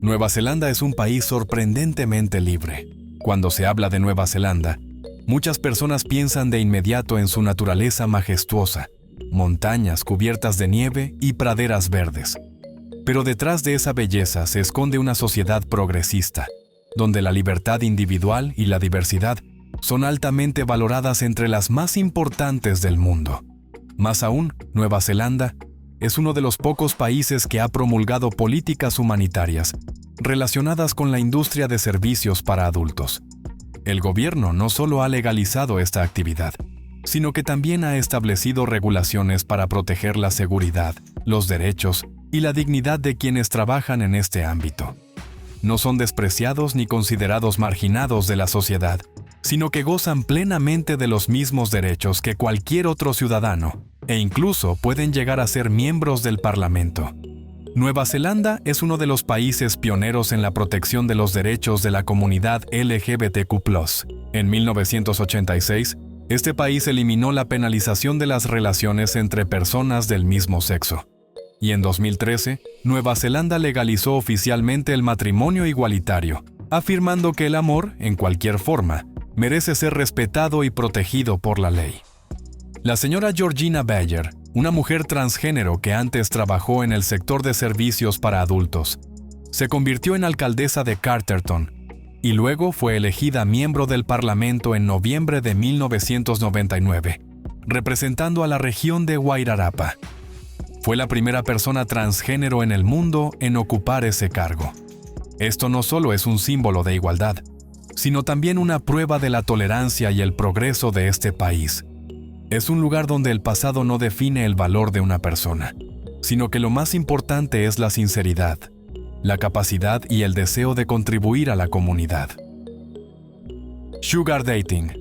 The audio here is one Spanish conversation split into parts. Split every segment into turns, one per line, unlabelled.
Nueva Zelanda es un país sorprendentemente libre. Cuando se habla de Nueva Zelanda, muchas personas piensan de inmediato en su naturaleza majestuosa, montañas cubiertas de nieve y praderas verdes. Pero detrás de esa belleza se esconde una sociedad progresista, donde la libertad individual y la diversidad son altamente valoradas entre las más importantes del mundo. Más aún, Nueva Zelanda es uno de los pocos países que ha promulgado políticas humanitarias relacionadas con la industria de servicios para adultos. El gobierno no solo ha legalizado esta actividad, sino que también ha establecido regulaciones para proteger la seguridad, los derechos y la dignidad de quienes trabajan en este ámbito. No son despreciados ni considerados marginados de la sociedad, sino que gozan plenamente de los mismos derechos que cualquier otro ciudadano, e incluso pueden llegar a ser miembros del Parlamento. Nueva Zelanda es uno de los países pioneros en la protección de los derechos de la comunidad LGBTQ+. En 1986, este país eliminó la penalización de las relaciones entre personas del mismo sexo. Y en 2013, Nueva Zelanda legalizó oficialmente el matrimonio igualitario, afirmando que el amor, en cualquier forma, merece ser respetado y protegido por la ley. La señora Georgina Bayer, una mujer transgénero que antes trabajó en el sector de servicios para adultos, se convirtió en alcaldesa de Carterton y luego fue elegida miembro del Parlamento en noviembre de 1999, representando a la región de Wairarapa. Fue la primera persona transgénero en el mundo en ocupar ese cargo. Esto no solo es un símbolo de igualdad, sino también una prueba de la tolerancia y el progreso de este país. Es un lugar donde el pasado no define el valor de una persona, sino que lo más importante es la sinceridad, la capacidad y el deseo de contribuir a la comunidad. Sugar dating.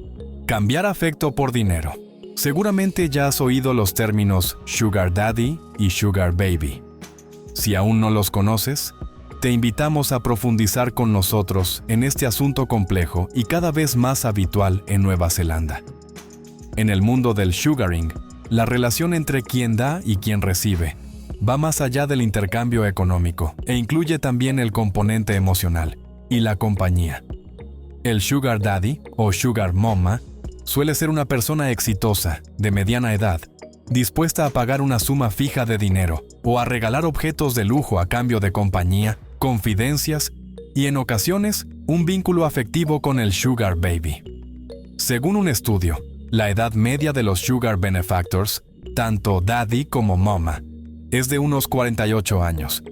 Cambiar afecto por dinero. Seguramente ya has oído los términos Sugar Daddy y Sugar Baby. Si aún no los conoces, te invitamos a profundizar con nosotros en este asunto complejo y cada vez más habitual en Nueva Zelanda. En el mundo del sugaring, la relación entre quien da y quien recibe va más allá del intercambio económico e incluye también el componente emocional y la compañía. El Sugar Daddy o Sugar Mama suele ser una persona exitosa, de mediana edad, dispuesta a pagar una suma fija de dinero o a regalar objetos de lujo a cambio de compañía, confidencias y, en ocasiones, un vínculo afectivo con el Sugar Baby. Según un estudio, la edad media de los Sugar Benefactors, tanto Daddy como Mama, es de unos 48 años,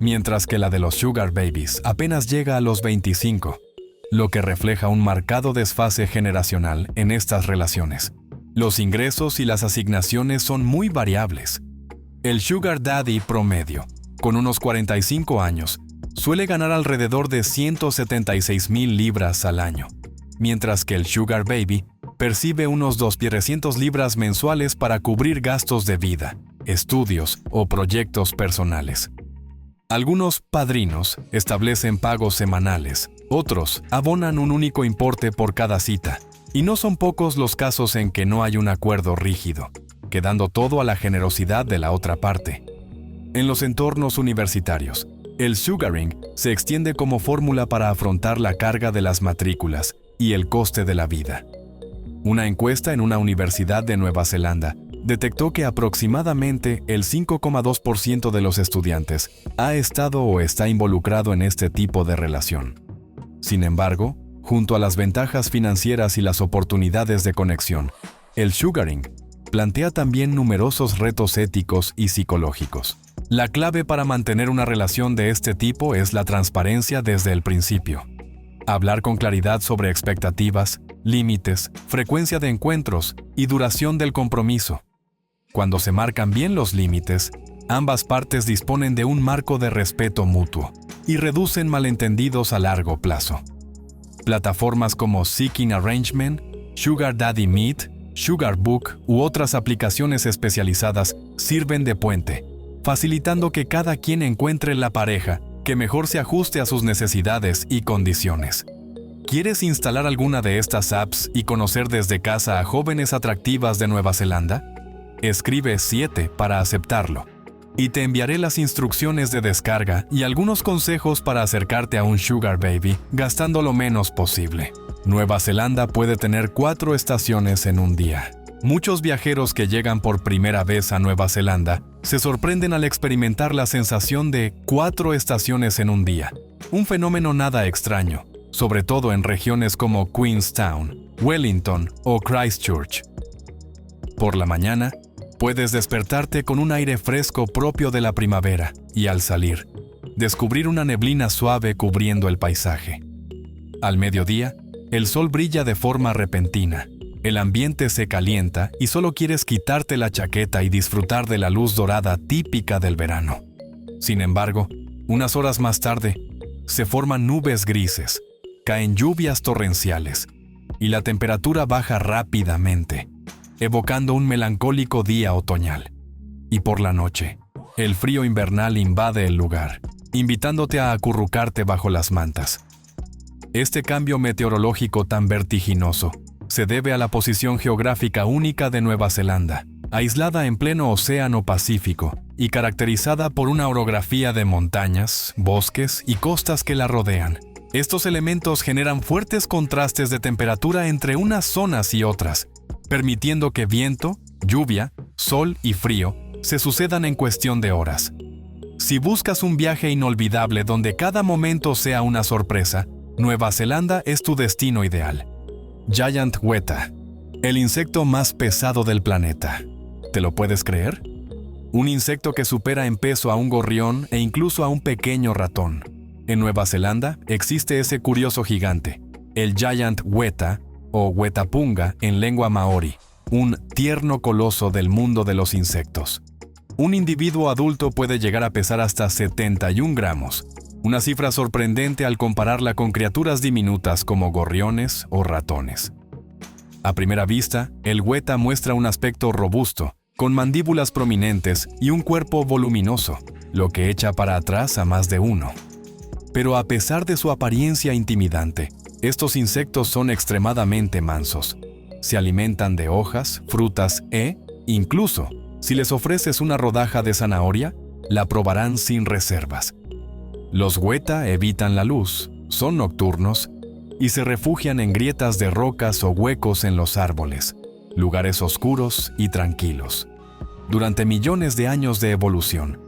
mientras que la de los Sugar Babies apenas llega a los 25, lo que refleja un marcado desfase generacional en estas relaciones. Los ingresos y las asignaciones son muy variables. El Sugar Daddy promedio, con unos 45 años, suele ganar alrededor de 176,000 libras al año, mientras que el Sugar Baby percibe unos 200 libras mensuales para cubrir gastos de vida, estudios o proyectos personales. Algunos padrinos establecen pagos semanales, otros abonan un único importe por cada cita, y no son pocos los casos en que no hay un acuerdo rígido, quedando todo a la generosidad de la otra parte. En los entornos universitarios, el sugaring se extiende como fórmula para afrontar la carga de las matrículas y el coste de la vida. Una encuesta en una universidad de Nueva Zelanda detectó que aproximadamente el 5,2% de los estudiantes ha estado o está involucrado en este tipo de relación. Sin embargo, junto a las ventajas financieras y las oportunidades de conexión, el sugaring plantea también numerosos retos éticos y psicológicos. La clave para mantener una relación de este tipo es la transparencia desde el principio. Hablar con claridad sobre expectativas, límites, frecuencia de encuentros y duración del compromiso. Cuando se marcan bien los límites, ambas partes disponen de un marco de respeto mutuo y reducen malentendidos a largo plazo. Plataformas como Seeking Arrangement, Sugar Daddy Meet, Sugar Book u otras aplicaciones especializadas sirven de puente, facilitando que cada quien encuentre la pareja que mejor se ajuste a sus necesidades y condiciones. ¿Quieres instalar alguna de estas apps y conocer desde casa a jóvenes atractivas de Nueva Zelanda? Escribe 7 para aceptarlo. y te enviaré las instrucciones de descarga y algunos consejos para acercarte a un Sugar Baby gastando lo menos posible. Nueva Zelanda puede tener 4 estaciones en un día. Muchos viajeros que llegan por primera vez a Nueva Zelanda se sorprenden al experimentar la sensación de 4 estaciones en un día. Un fenómeno nada extraño, sobre todo en regiones como Queenstown, Wellington o Christchurch. Por la mañana, puedes despertarte con un aire fresco propio de la primavera y al salir, descubrir una neblina suave cubriendo el paisaje. Al mediodía, el sol brilla de forma repentina, el ambiente se calienta y solo quieres quitarte la chaqueta y disfrutar de la luz dorada típica del verano. Sin embargo, unas horas más tarde, se forman nubes grises, caen lluvias torrenciales y la temperatura baja rápidamente, evocando un melancólico día otoñal. Y por la noche, el frío invernal invade el lugar, invitándote a acurrucarte bajo las mantas. Este cambio meteorológico tan vertiginoso se debe a la posición geográfica única de Nueva Zelanda, aislada en pleno Océano Pacífico y caracterizada por una orografía de montañas, bosques y costas que la rodean. Estos elementos generan fuertes contrastes de temperatura entre unas zonas y otras, permitiendo que viento, lluvia, sol y frío se sucedan en cuestión de horas. Si buscas un viaje inolvidable donde cada momento sea una sorpresa, Nueva Zelanda es tu destino ideal. Giant Weta, el insecto más pesado del planeta. ¿Te lo puedes creer? Un insecto que supera en peso a un gorrión e incluso a un pequeño ratón. En Nueva Zelanda existe ese curioso gigante, el Giant Weta, o Wetapunga en lengua maori, un tierno coloso del mundo de los insectos. Un individuo adulto puede llegar a pesar hasta 71 gramos, una cifra sorprendente al compararla con criaturas diminutas como gorriones o ratones. A primera vista, el Weta muestra un aspecto robusto, con mandíbulas prominentes y un cuerpo voluminoso, lo que echa para atrás a más de uno. Pero a pesar de su apariencia intimidante, estos insectos son extremadamente mansos. Se alimentan de hojas, frutas e, incluso, si les ofreces una rodaja de zanahoria, la probarán sin reservas. Los Weta evitan la luz, son nocturnos y se refugian en grietas de rocas o huecos en los árboles, lugares oscuros y tranquilos. Durante millones de años de evolución,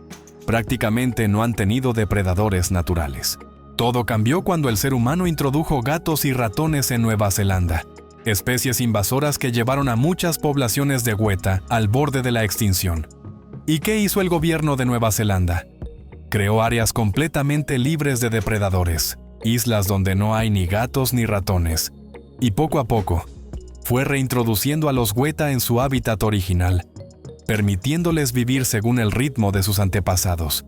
prácticamente no han tenido depredadores naturales. Todo cambió cuando el ser humano introdujo gatos y ratones en Nueva Zelanda, especies invasoras que llevaron a muchas poblaciones de Weta al borde de la extinción. ¿Y qué hizo el gobierno de Nueva Zelanda? Creó áreas completamente libres de depredadores, islas donde no hay ni gatos ni ratones, y poco a poco, fue reintroduciendo a los Weta en su hábitat original, permitiéndoles vivir según el ritmo de sus antepasados.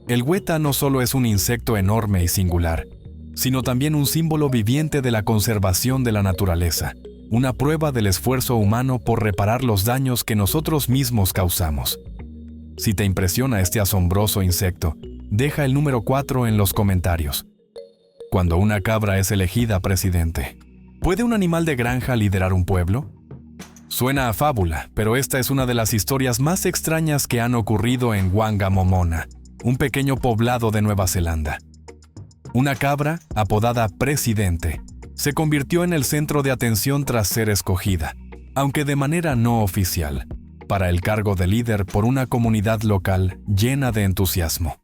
El Weta no solo es un insecto enorme y singular, sino también un símbolo viviente de la conservación de la naturaleza, una prueba del esfuerzo humano por reparar los daños que nosotros mismos causamos. Si te impresiona este asombroso insecto, deja el número 4 en los comentarios. Cuando una cabra es elegida presidente, ¿puede un animal de granja liderar un pueblo? Suena a fábula, pero esta es una de las historias más extrañas que han ocurrido en Wangamomona, un pequeño poblado de Nueva Zelanda. Una cabra, apodada Presidente, se convirtió en el centro de atención tras ser escogida, aunque de manera no oficial, para el cargo de líder por una comunidad local llena de entusiasmo.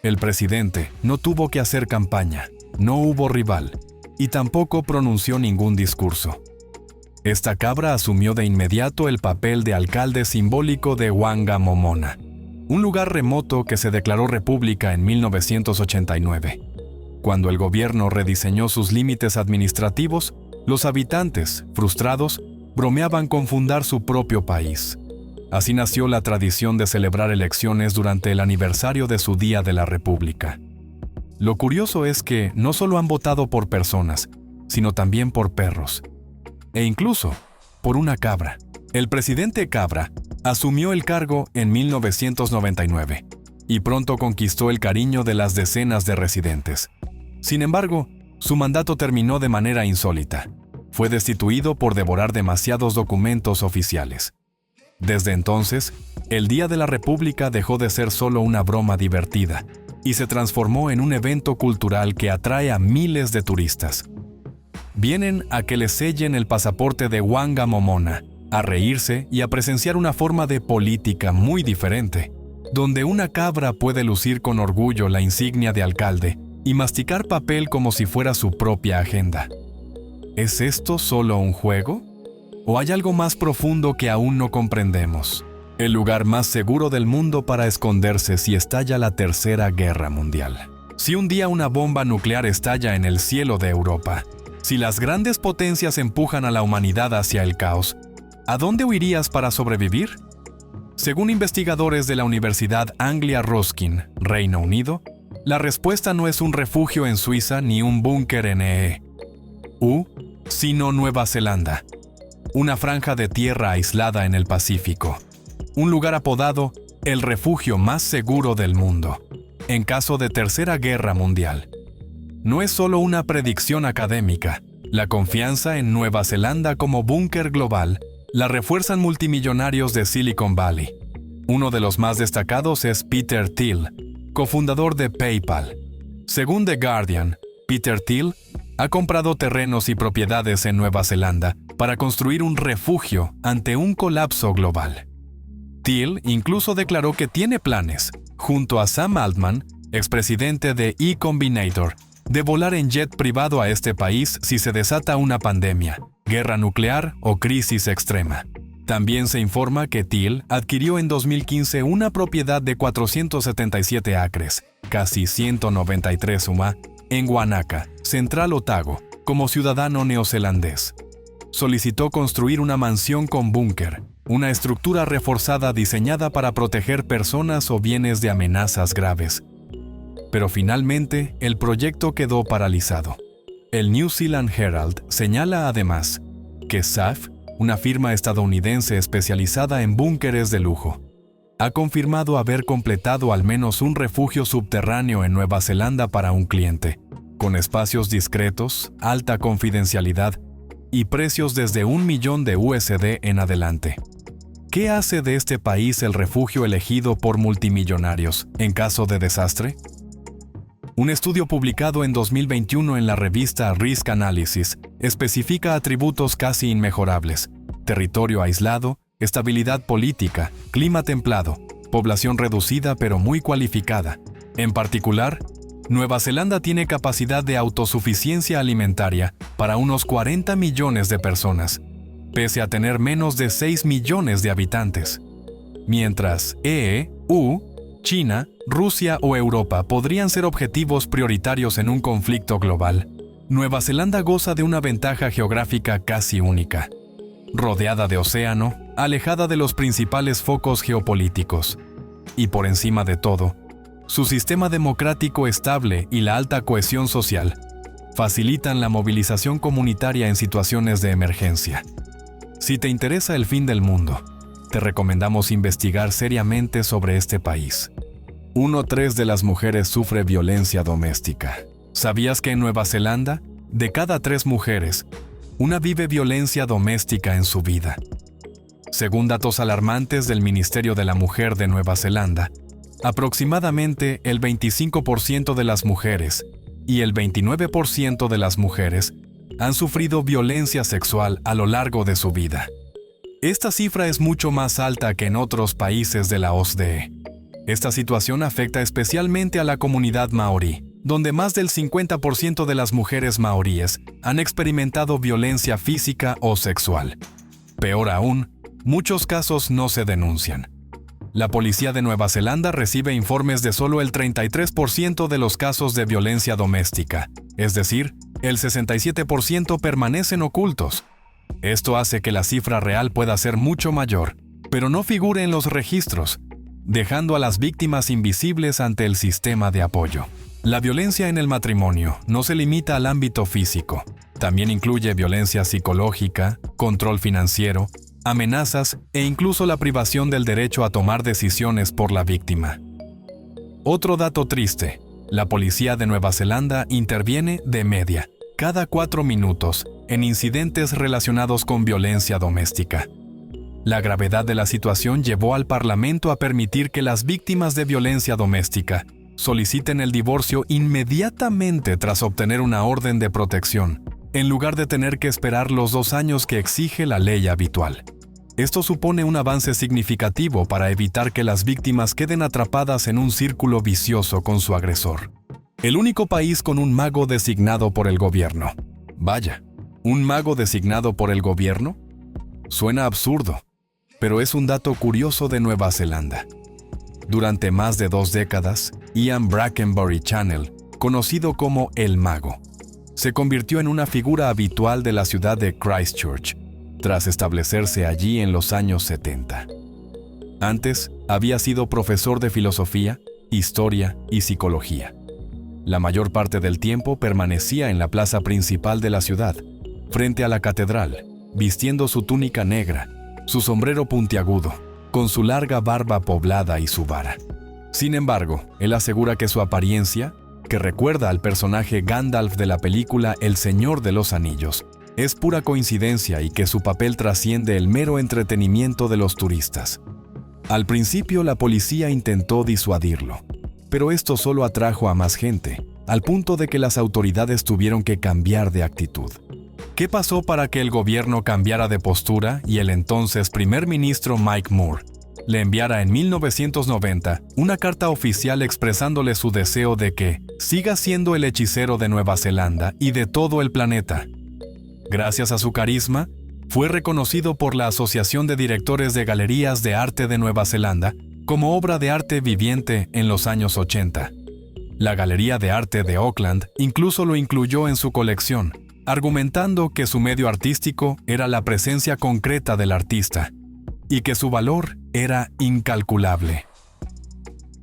El presidente no tuvo que hacer campaña, no hubo rival, y tampoco pronunció ningún discurso. Esta cabra asumió de inmediato el papel de alcalde simbólico de Wangamomona, un lugar remoto que se declaró república en 1989. Cuando el gobierno rediseñó sus límites administrativos, los habitantes, frustrados, bromeaban con fundar su propio país. Así nació la tradición de celebrar elecciones durante el aniversario de su Día de la República. Lo curioso es que no solo han votado por personas, sino también por perros, e incluso por una cabra. El presidente Cabra asumió el cargo en 1999 y pronto conquistó el cariño de las decenas de residentes. Sin embargo, su mandato terminó de manera insólita. Fue destituido por devorar demasiados documentos oficiales. Desde entonces, el Día de la República dejó de ser solo una broma divertida y se transformó en un evento cultural que atrae a miles de turistas. Vienen a que les sellen el pasaporte de Wanga Momona, a reírse y a presenciar una forma de política muy diferente, donde una cabra puede lucir con orgullo la insignia de alcalde y masticar papel como si fuera su propia agenda. ¿Es esto solo un juego? ¿O hay algo más profundo que aún no comprendemos? El lugar más seguro del mundo para esconderse si estalla la Tercera Guerra Mundial. Si un día una bomba nuclear estalla en el cielo de Europa, si las grandes potencias empujan a la humanidad hacia el caos, ¿a dónde huirías para sobrevivir? Según investigadores de la Universidad Anglia Ruskin, Reino Unido, la respuesta no es un refugio en Suiza ni un búnker en EU, sino Nueva Zelanda, una franja de tierra aislada en el Pacífico, un lugar apodado el refugio más seguro del mundo, en caso de Tercera Guerra Mundial. No es solo una predicción académica. La confianza en Nueva Zelanda como búnker global la refuerzan multimillonarios de Silicon Valley. Uno de los más destacados es Peter Thiel, cofundador de PayPal. Según The Guardian, Peter Thiel ha comprado terrenos y propiedades en Nueva Zelanda para construir un refugio ante un colapso global. Thiel incluso declaró que tiene planes, junto a Sam Altman, expresidente de Y Combinator, de volar en jet privado a este país si se desata una pandemia, guerra nuclear o crisis extrema. También se informa que Thiel adquirió en 2015 una propiedad de 477 acres, casi 193 UMA, en Wanaka, Central Otago, como ciudadano neozelandés. Solicitó construir una mansión con búnker, una estructura reforzada diseñada para proteger personas o bienes de amenazas graves. Pero finalmente, el proyecto quedó paralizado. El New Zealand Herald señala además que SAF, una firma estadounidense especializada en búnkeres de lujo, ha confirmado haber completado al menos un refugio subterráneo en Nueva Zelanda para un cliente, con espacios discretos, alta confidencialidad y precios desde $1 millón en adelante. ¿Qué hace de este país el refugio elegido por multimillonarios en caso de desastre? Un estudio publicado en 2021 en la revista Risk Analysis especifica atributos casi inmejorables: territorio aislado, estabilidad política, clima templado, población reducida pero muy cualificada. En particular, Nueva Zelanda tiene capacidad de autosuficiencia alimentaria para unos 40 millones de personas, pese a tener menos de 6 millones de habitantes. Mientras EU, China, Rusia o Europa podrían ser objetivos prioritarios en un conflicto global, Nueva Zelanda goza de una ventaja geográfica casi única. Rodeada de océano, alejada de los principales focos geopolíticos. Y por encima de todo, su sistema democrático estable y la alta cohesión social facilitan la movilización comunitaria en situaciones de emergencia. Si te interesa el fin del mundo, te recomendamos investigar seriamente sobre este país. 1/3 de las mujeres sufre violencia doméstica. ¿Sabías que en Nueva Zelanda, de cada 3 mujeres, una vive violencia doméstica en su vida? Según datos alarmantes del Ministerio de la Mujer de Nueva Zelanda, aproximadamente el 25% de las mujeres y el 29% de las mujeres han sufrido violencia sexual a lo largo de su vida. Esta cifra es mucho más alta que en otros países de la OCDE. Esta situación afecta especialmente a la comunidad maorí, donde más del 50% de las mujeres maoríes han experimentado violencia física o sexual. Peor aún, muchos casos no se denuncian. La policía de Nueva Zelanda recibe informes de solo el 33% de los casos de violencia doméstica, es decir, el 67% permanecen ocultos. Esto hace que la cifra real pueda ser mucho mayor, pero no figure en los registros, dejando a las víctimas invisibles ante el sistema de apoyo. La violencia en el matrimonio no se limita al ámbito físico, también incluye violencia psicológica, control financiero, amenazas e incluso la privación del derecho a tomar decisiones por la víctima. Otro dato triste: la policía de Nueva Zelanda interviene de media cada 4 minutos en incidentes relacionados con violencia doméstica. La gravedad de la situación llevó al Parlamento a permitir que las víctimas de violencia doméstica soliciten el divorcio inmediatamente tras obtener una orden de protección, en lugar de tener que esperar los 2 años que exige la ley habitual. Esto supone un avance significativo para evitar que las víctimas queden atrapadas en un círculo vicioso con su agresor. El único país con un mago designado por el gobierno. Vaya, ¿un mago designado por el gobierno? Suena absurdo, pero es un dato curioso de Nueva Zelanda. Durante más de 2 décadas, Ian Brackenbury Channel, conocido como El Mago, se convirtió en una figura habitual de la ciudad de Christchurch, tras establecerse allí en los años 70. Antes, había sido profesor de filosofía, historia y psicología. La mayor parte del tiempo permanecía en la plaza principal de la ciudad, frente a la catedral, vistiendo su túnica negra, su sombrero puntiagudo, con su larga barba poblada y su vara. Sin embargo, él asegura que su apariencia, que recuerda al personaje Gandalf de la película El Señor de los Anillos, es pura coincidencia y que su papel trasciende el mero entretenimiento de los turistas. Al principio la policía intentó disuadirlo, pero esto solo atrajo a más gente, al punto de que las autoridades tuvieron que cambiar de actitud. ¿Qué pasó para que el gobierno cambiara de postura y el entonces primer ministro Mike Moore le enviara en 1990 una carta oficial expresándole su deseo de que siga siendo el hechicero de Nueva Zelanda y de todo el planeta? Gracias a su carisma, fue reconocido por la Asociación de Directores de Galerías de Arte de Nueva Zelanda como obra de arte viviente en los años 80. La Galería de Arte de Auckland incluso lo incluyó en su colección, argumentando que su medio artístico era la presencia concreta del artista y que su valor era incalculable.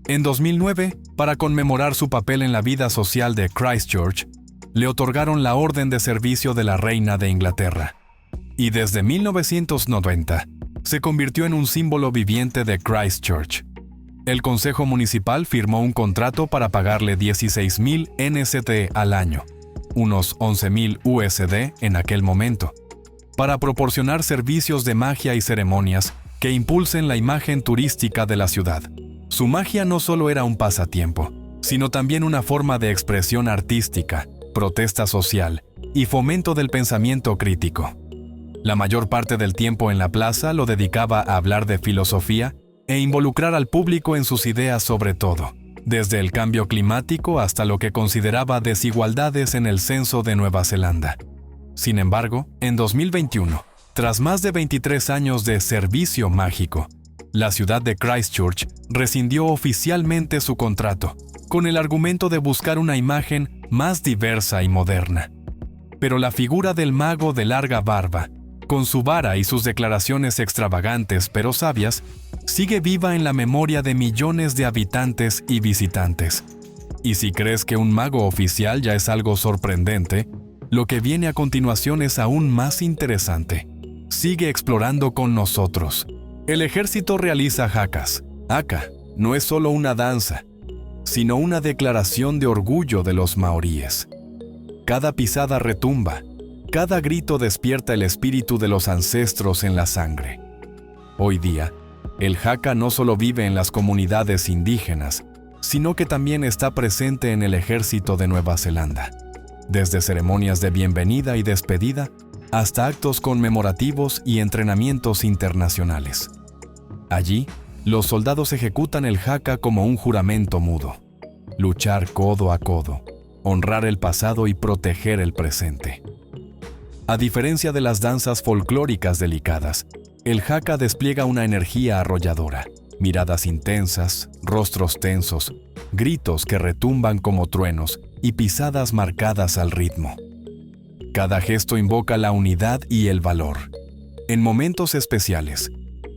En 2009, para conmemorar su papel en la vida social de Christchurch, le otorgaron la Orden de Servicio de la Reina de Inglaterra, y desde 1990 se convirtió en un símbolo viviente de Christchurch. El Consejo Municipal firmó un contrato para pagarle 16,000 NST al año, unos 11,000 USD en aquel momento, para proporcionar servicios de magia y ceremonias que impulsen la imagen turística de la ciudad. Su magia no solo era un pasatiempo, sino también una forma de expresión artística, protesta social y fomento del pensamiento crítico. La mayor parte del tiempo en la plaza lo dedicaba a hablar de filosofía e involucrar al público en sus ideas sobre todo, desde el cambio climático hasta lo que consideraba desigualdades en el censo de Nueva Zelanda. Sin embargo, en 2021, tras más de 23 años de servicio mágico, la ciudad de Christchurch rescindió oficialmente su contrato, con el argumento de buscar una imagen más diversa y moderna. Pero la figura del mago de larga barba, con su vara y sus declaraciones extravagantes pero sabias, sigue viva en la memoria de millones de habitantes y visitantes. Y si crees que un mago oficial ya es algo sorprendente, lo que viene a continuación es aún más interesante. Sigue explorando con nosotros. El ejército realiza hakas. Haka no es solo una danza, sino una declaración de orgullo de los maoríes. Cada pisada retumba, cada grito despierta el espíritu de los ancestros en la sangre. Hoy día, el haka no solo vive en las comunidades indígenas, sino que también está presente en el ejército de Nueva Zelanda, desde ceremonias de bienvenida y despedida hasta actos conmemorativos y entrenamientos internacionales. Allí, los soldados ejecutan el haka como un juramento mudo: luchar codo a codo, honrar el pasado y proteger el presente. A diferencia de las danzas folclóricas delicadas, el haka despliega una energía arrolladora, miradas intensas, rostros tensos, gritos que retumban como truenos y pisadas marcadas al ritmo. Cada gesto invoca la unidad y el valor. En momentos especiales,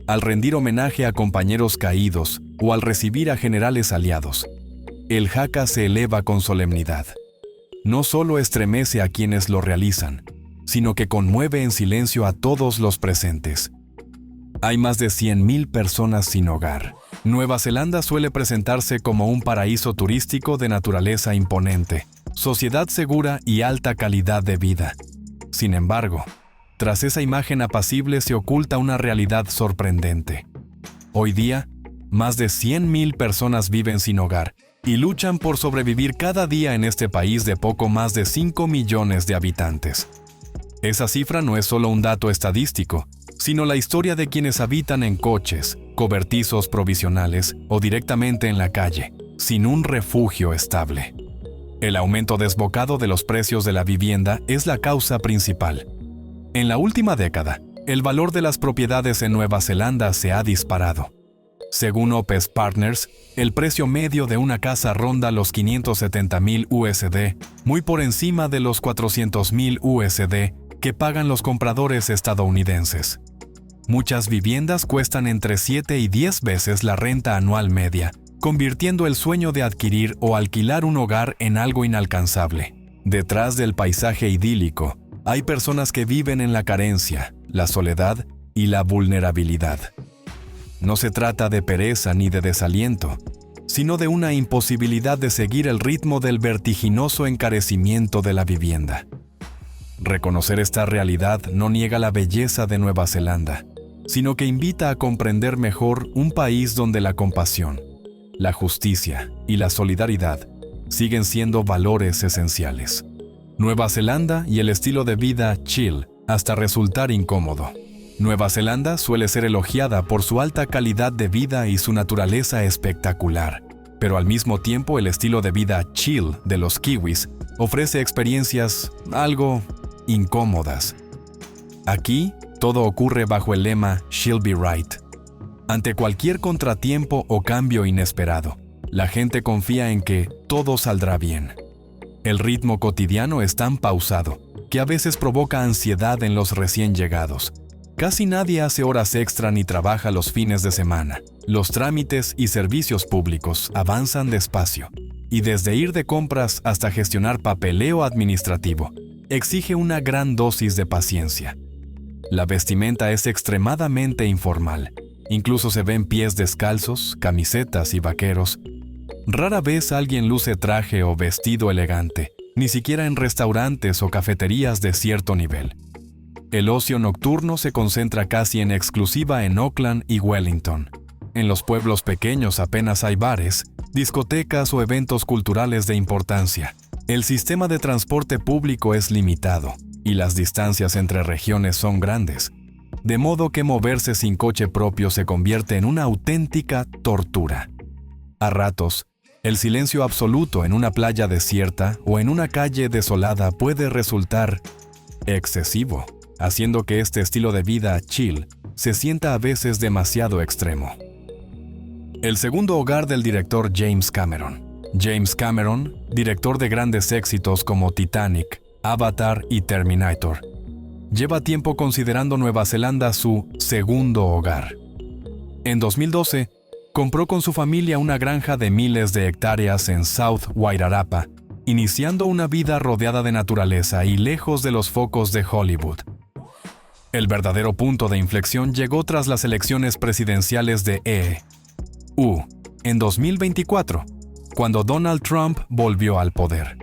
al rendir homenaje a compañeros caídos o al recibir a generales aliados, el haka se eleva con solemnidad. No solo estremece a quienes lo realizan, sino que conmueve en silencio a todos los presentes. Hay más de 100,000 personas sin hogar. Nueva Zelanda suele presentarse como un paraíso turístico de naturaleza imponente, sociedad segura y alta calidad de vida. Sin embargo, tras esa imagen apacible se oculta una realidad sorprendente. Hoy día, más de 100,000 personas viven sin hogar y luchan por sobrevivir cada día en este país de poco más de 5 millones de habitantes. Esa cifra no es solo un dato estadístico, sino la historia de quienes habitan en coches, cobertizos provisionales o directamente en la calle, sin un refugio estable. El aumento desbocado de los precios de la vivienda es la causa principal. En la última década, el valor de las propiedades en Nueva Zelanda se ha disparado. Según Opes Partners, el precio medio de una casa ronda los 570,000 USD, muy por encima de los 400,000 USD que pagan los compradores estadounidenses. Muchas viviendas cuestan entre 7 y 10 veces la renta anual media, convirtiendo el sueño de adquirir o alquilar un hogar en algo inalcanzable. Detrás del paisaje idílico, hay personas que viven en la carencia, la soledad y la vulnerabilidad. No se trata de pereza ni de desaliento, sino de una imposibilidad de seguir el ritmo del vertiginoso encarecimiento de la vivienda. Reconocer esta realidad no niega la belleza de Nueva Zelanda, sino que invita a comprender mejor un país donde la compasión, la justicia y la solidaridad siguen siendo valores esenciales. Nueva Zelanda y el estilo de vida chill hasta resultar incómodo. Nueva Zelanda suele ser elogiada por su alta calidad de vida y su naturaleza espectacular, pero al mismo tiempo el estilo de vida chill de los kiwis ofrece experiencias algo incómodas. Aquí, todo ocurre bajo el lema "She'll be right". Ante cualquier contratiempo o cambio inesperado, la gente confía en que todo saldrá bien. El ritmo cotidiano es tan pausado que a veces provoca ansiedad en los recién llegados. Casi nadie hace horas extra ni trabaja los fines de semana. Los trámites y servicios públicos avanzan despacio, y desde ir de compras hasta gestionar papeleo administrativo, exige una gran dosis de paciencia. La vestimenta es extremadamente informal. Incluso se ven pies descalzos, camisetas y vaqueros. Rara vez alguien luce traje o vestido elegante, ni siquiera en restaurantes o cafeterías de cierto nivel. El ocio nocturno se concentra casi en exclusiva en Auckland y Wellington. En los pueblos pequeños apenas hay bares, discotecas o eventos culturales de importancia. El sistema de transporte público es limitado y las distancias entre regiones son grandes, de modo que moverse sin coche propio se convierte en una auténtica tortura. A ratos, el silencio absoluto en una playa desierta o en una calle desolada puede resultar excesivo, haciendo que este estilo de vida chill se sienta a veces demasiado extremo. El segundo hogar del director James Cameron. James Cameron, director de grandes éxitos como Titanic, Avatar y Terminator, lleva tiempo considerando Nueva Zelanda su segundo hogar. En 2012, compró con su familia una granja de miles de hectáreas en South Wairarapa, iniciando una vida rodeada de naturaleza y lejos de los focos de Hollywood. El verdadero punto de inflexión llegó tras las elecciones presidenciales de EU en 2024, cuando Donald Trump volvió al poder.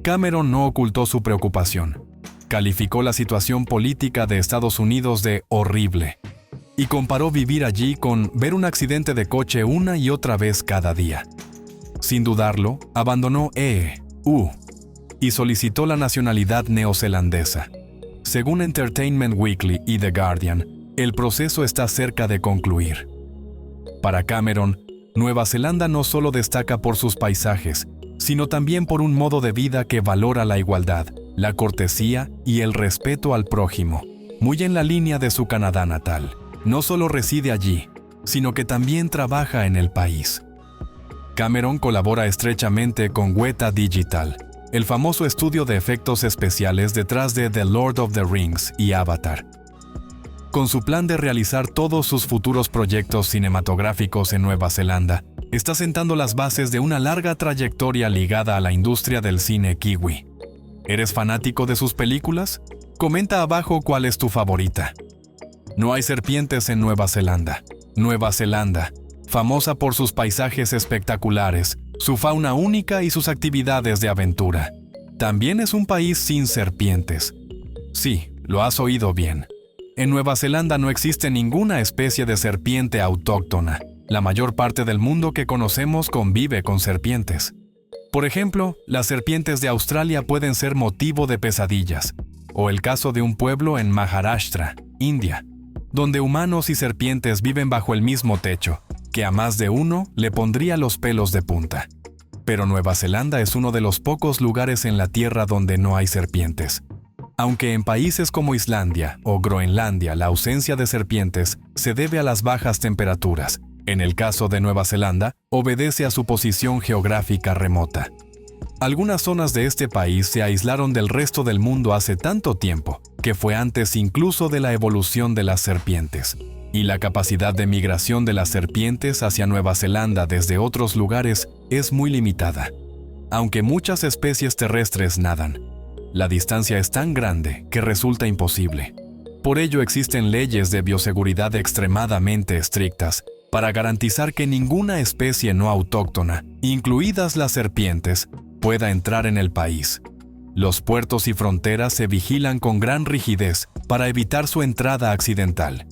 Cameron no ocultó su preocupación. Calificó la situación política de Estados Unidos de horrible y comparó vivir allí con ver un accidente de coche una y otra vez cada día. Sin dudarlo, abandonó EU y solicitó la nacionalidad neozelandesa. Según Entertainment Weekly y The Guardian, el proceso está cerca de concluir. Para Cameron, Nueva Zelanda no solo destaca por sus paisajes, sino también por un modo de vida que valora la igualdad, la cortesía y el respeto al prójimo, muy en la línea de su Canadá natal. No solo reside allí, sino que también trabaja en el país. Cameron colabora estrechamente con Weta Digital, el famoso estudio de efectos especiales detrás de The Lord of the Rings y Avatar. Con su plan de realizar todos sus futuros proyectos cinematográficos en Nueva Zelanda, está sentando las bases de una larga trayectoria ligada a la industria del cine kiwi. ¿Eres fanático de sus películas? Comenta abajo cuál es tu favorita. No hay serpientes en Nueva Zelanda. Nueva Zelanda, famosa por sus paisajes espectaculares, su fauna única y sus actividades de aventura. También es un país sin serpientes. Sí, Lo has oído bien. En Nueva Zelanda no existe ninguna especie de serpiente autóctona. La mayor parte del mundo que conocemos convive con serpientes. Por ejemplo, las serpientes de Australia pueden ser motivo de pesadillas, o el caso de un pueblo en Maharashtra, India, donde humanos y serpientes viven bajo el mismo techo, que a más de uno le pondría los pelos de punta. Pero Nueva Zelanda es uno de los pocos lugares en la Tierra donde no hay serpientes. Aunque en países como Islandia o Groenlandia la ausencia de serpientes se debe a las bajas temperaturas, en el caso de Nueva Zelanda, obedece a su posición geográfica remota. Algunas zonas de este país se aislaron del resto del mundo hace tanto tiempo, que fue antes incluso de la evolución de las serpientes. Y la capacidad de migración de las serpientes hacia Nueva Zelanda desde otros lugares es muy limitada. Aunque muchas especies terrestres nadan, la distancia es tan grande que resulta imposible. Por ello existen leyes de bioseguridad extremadamente estrictas para garantizar que ninguna especie no autóctona, incluidas las serpientes, pueda entrar en el país. Los puertos y fronteras se vigilan con gran rigidez para evitar su entrada accidental.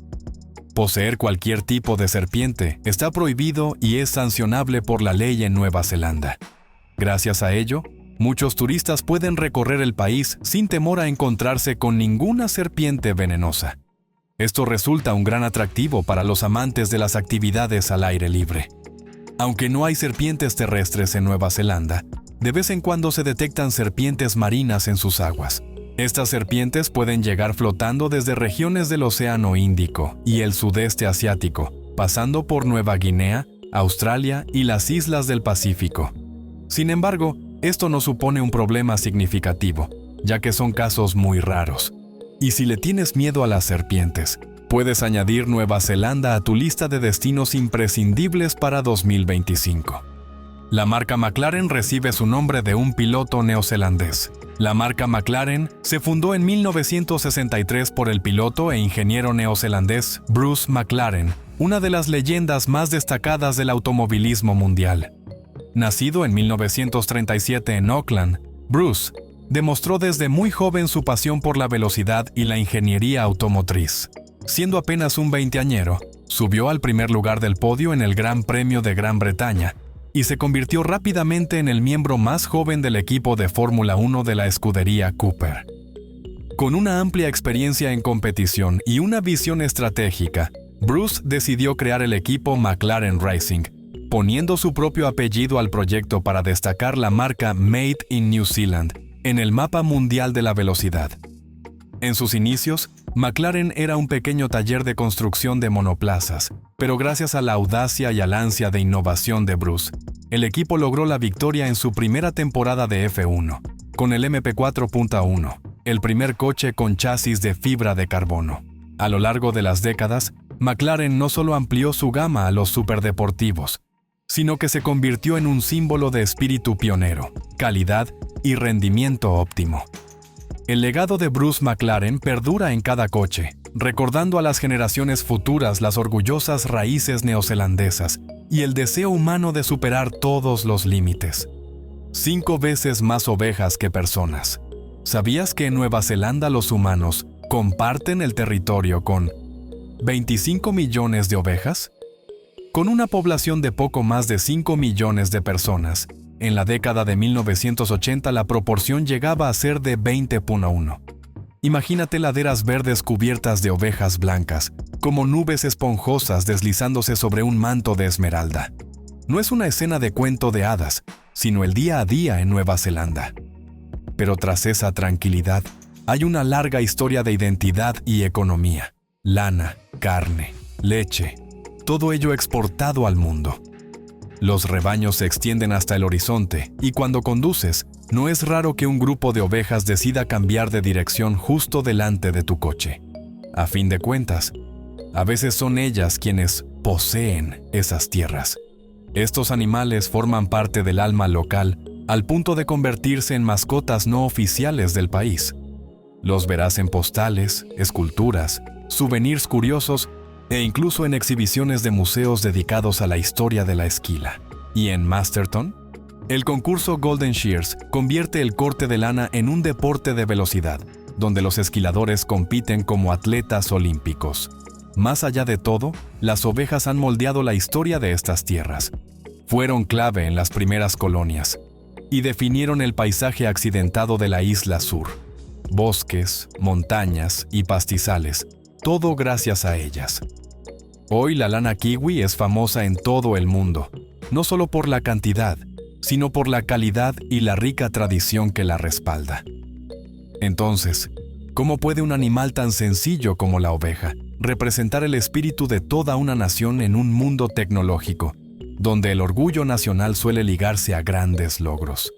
Poseer cualquier tipo de serpiente está prohibido y es sancionable por la ley en Nueva Zelanda. Gracias a ello, muchos turistas pueden recorrer el país sin temor a encontrarse con ninguna serpiente venenosa. Esto resulta un gran atractivo para los amantes de las actividades al aire libre. Aunque no hay serpientes terrestres en Nueva Zelanda, de vez en cuando se detectan serpientes marinas en sus aguas. Estas serpientes pueden llegar flotando desde regiones del Océano Índico y el sudeste asiático, pasando por Nueva Guinea, Australia y las islas del Pacífico. Sin embargo, esto no supone un problema significativo, ya que son casos muy raros. Y si le tienes miedo a las serpientes, puedes añadir Nueva Zelanda a tu lista de destinos imprescindibles para 2025. La marca McLaren recibe su nombre de un piloto neozelandés. La marca McLaren se fundó en 1963 por el piloto e ingeniero neozelandés Bruce McLaren, una de las leyendas más destacadas del automovilismo mundial. Nacido en 1937 en Auckland, Bruce demostró desde muy joven su pasión por la velocidad y la ingeniería automotriz. Siendo apenas un veinteañero, subió al primer lugar del podio en el Gran Premio de Gran Bretaña y se convirtió rápidamente en el miembro más joven del equipo de Fórmula 1 de la escudería Cooper. Con una amplia experiencia en competición y una visión estratégica, Bruce decidió crear el equipo McLaren Racing, poniendo su propio apellido al proyecto para destacar la marca Made in New Zealand en el mapa mundial de la velocidad. En sus inicios, McLaren era un pequeño taller de construcción de monoplazas, pero gracias a la audacia y al ansia de innovación de Bruce, el equipo logró la victoria en su primera temporada de F1, con el MP4.1, el primer coche con chasis de fibra de carbono. A lo largo de las décadas, McLaren no solo amplió su gama a los superdeportivos, sino que se convirtió en un símbolo de espíritu pionero, calidad y rendimiento óptimo. El legado de Bruce McLaren perdura en cada coche, recordando a las generaciones futuras las orgullosas raíces neozelandesas y el deseo humano de superar todos los límites. 5 veces más ovejas que personas. ¿Sabías que en Nueva Zelanda los humanos comparten el territorio con 25 millones de ovejas? Con una población de poco más de 5 millones de personas, en la década de 1980 la proporción llegaba a ser de 20:1. Imagínate laderas verdes cubiertas de ovejas blancas, como nubes esponjosas deslizándose sobre un manto de esmeralda. No es una escena de cuento de hadas, sino el día a día en Nueva Zelanda. Pero tras esa tranquilidad, hay una larga historia de identidad y economía. Lana, carne, leche, todo ello exportado al mundo. Los rebaños se extienden hasta el horizonte y cuando conduces, no es raro que un grupo de ovejas decida cambiar de dirección justo delante de tu coche. A fin de cuentas, a veces son ellas quienes poseen esas tierras. Estos animales forman parte del alma local al punto de convertirse en mascotas no oficiales del país. Los verás en postales, esculturas, souvenirs curiosos e incluso en exhibiciones de museos dedicados a la historia de la esquila. ¿Y en Masterton? El concurso Golden Shears convierte el corte de lana en un deporte de velocidad, donde los esquiladores compiten como atletas olímpicos. Más allá de todo, las ovejas han moldeado la historia de estas tierras. Fueron clave en las primeras colonias y definieron el paisaje accidentado de la isla sur. Bosques, montañas y pastizales, todo gracias a ellas. Hoy la lana kiwi es famosa en todo el mundo, no solo por la cantidad, sino por la calidad y la rica tradición que la respalda. Entonces, ¿cómo puede un animal tan sencillo como la oveja representar el espíritu de toda una nación en un mundo tecnológico, donde el orgullo nacional suele ligarse a grandes logros?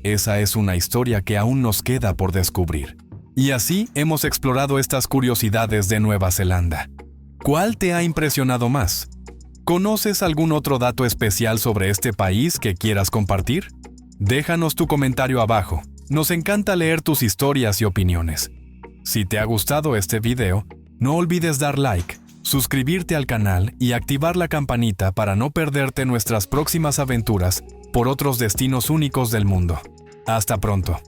Esa es una historia que aún nos queda por descubrir. Y así hemos explorado estas curiosidades de Nueva Zelanda. ¿Cuál te ha impresionado más? ¿Conoces algún otro dato especial sobre este país que quieras compartir? Déjanos tu comentario abajo. Nos encanta leer tus historias y opiniones. Si te ha gustado este video, no olvides dar like, suscribirte al canal y activar la campanita para no perderte nuestras próximas aventuras por otros destinos únicos del mundo. Hasta pronto.